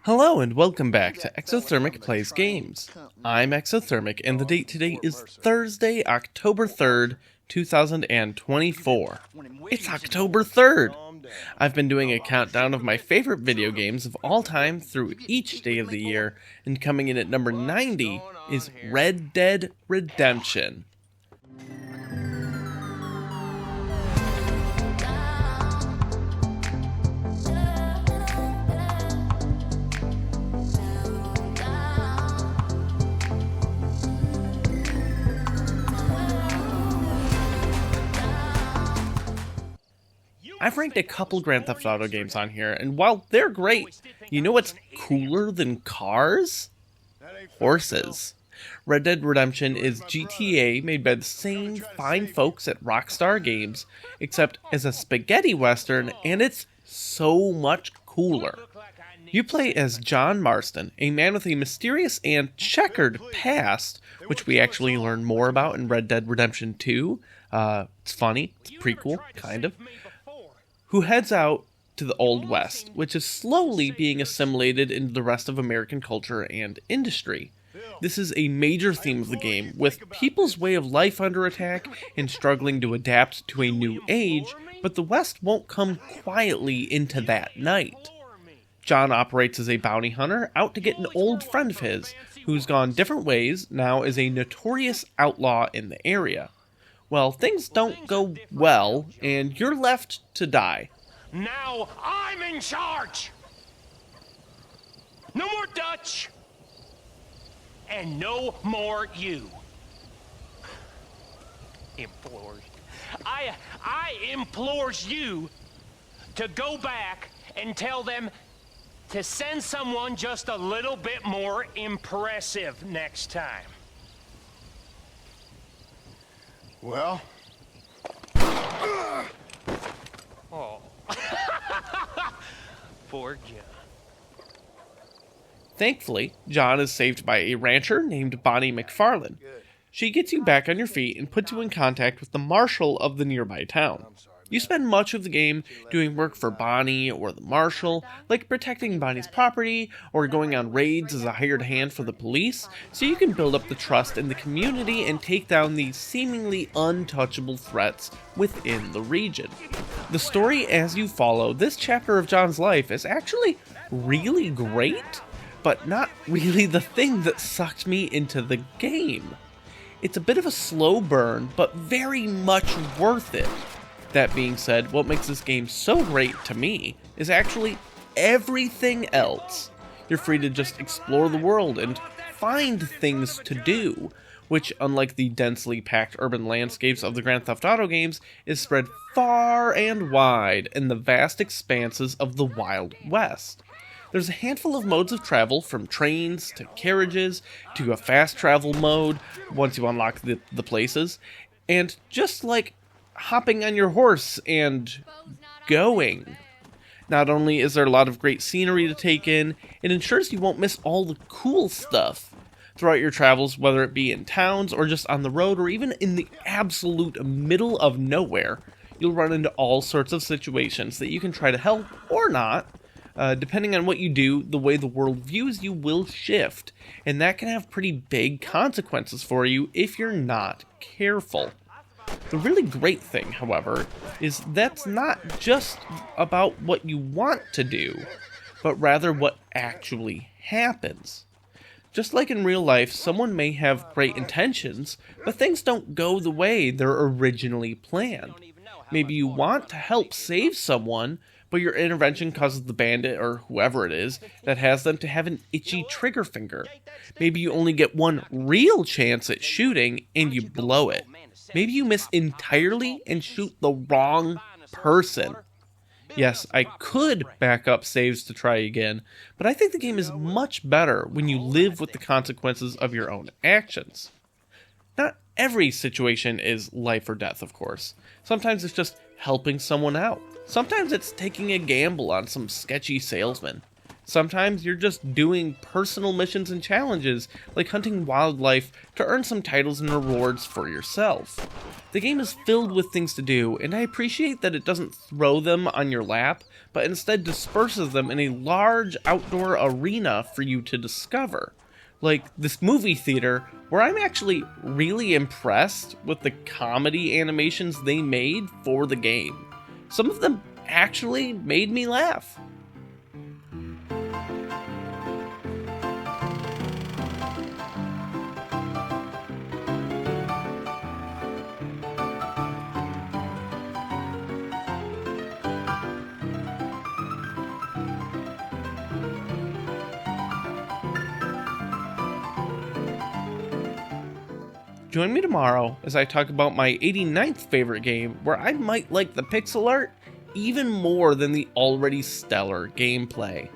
Hello and welcome back to Exothermic Plays Games. I'm Exothermic and the date today is Thursday, October 3rd, 2024. It's October 3rd! I've been doing a countdown of my favorite video games of all time through each day of the year, and coming in at number 90 is Red Dead Redemption. I've ranked a couple Grand Theft Auto games on here, and while they're great, you know what's cooler than cars? Horses. Red Dead Redemption is GTA made by the same fine folks at Rockstar Games, except as a spaghetti western, and it's so much cooler. You play as John Marston, a man with a mysterious and checkered past, which we actually learn more about in Red Dead Redemption 2. It's funny, it's a prequel, kind of. Who heads out to the Old West, which is slowly being assimilated into the rest of American culture and industry. This is a major theme of the game, with people's way of life under attack and struggling to adapt to a new age, but the West won't come quietly into that night. John operates as a bounty hunter out to get an old friend of his, who's gone different ways, now is a notorious outlaw in the area. Well, things don't go well, and you're left to die. Now I'm in charge! No more Dutch! And no more you. Implores. I implores you to go back and tell them to send someone just a little bit more impressive next time. Well? Oh. Poor John. Thankfully, John is saved by a rancher named Bonnie McFarlane. She gets you back on your feet and puts you in contact with the marshal of the nearby town. You spend much of the game doing work for Bonnie or the marshal, like protecting Bonnie's property or going on raids as a hired hand for the police, so you can build up the trust in the community and take down the seemingly untouchable threats within the region. The story as you follow this chapter of John's life is actually really great, but not really the thing that sucked me into the game. It's a bit of a slow burn, but very much worth it. That being said, what makes this game so great to me is actually everything else. You're free to just explore the world and find things to do, which, unlike the densely packed urban landscapes of the Grand Theft Auto games, is spread far and wide in the vast expanses of the Wild West. There's a handful of modes of travel, from trains to carriages to a fast travel mode once you unlock the places, and just like hopping on your horse and going. Not only is there a lot of great scenery to take in, it ensures you won't miss all the cool stuff throughout your travels, whether it be in towns or just on the road or even in the absolute middle of nowhere. You'll run into all sorts of situations that you can try to help or not. Depending on what you do, the way the world views you will shift, and that can have pretty big consequences for you if you're not careful. The really great thing, however, is that's not just about what you want to do, but rather what actually happens. Just like in real life, someone may have great intentions, but things don't go the way they're originally planned. Maybe you want to help save someone, but your intervention causes the bandit, or whoever it is, that has them to have an itchy trigger finger. Maybe you only get one real chance at shooting, and you blow it. Maybe you miss entirely and shoot the wrong person. Yes, I could back up saves to try again, but I think the game is much better when you live with the consequences of your own actions. Not every situation is life or death, of course. Sometimes it's just helping someone out. Sometimes it's taking a gamble on some sketchy salesman. Sometimes you're just doing personal missions and challenges, like hunting wildlife, to earn some titles and rewards for yourself. The game is filled with things to do, and I appreciate that it doesn't throw them on your lap, but instead disperses them in a large outdoor arena for you to discover. Like this movie theater, where I'm actually really impressed with the comedy animations they made for the game. Some of them actually made me laugh. Join me tomorrow as I talk about my 89th favorite game, where I might like the pixel art even more than the already stellar gameplay.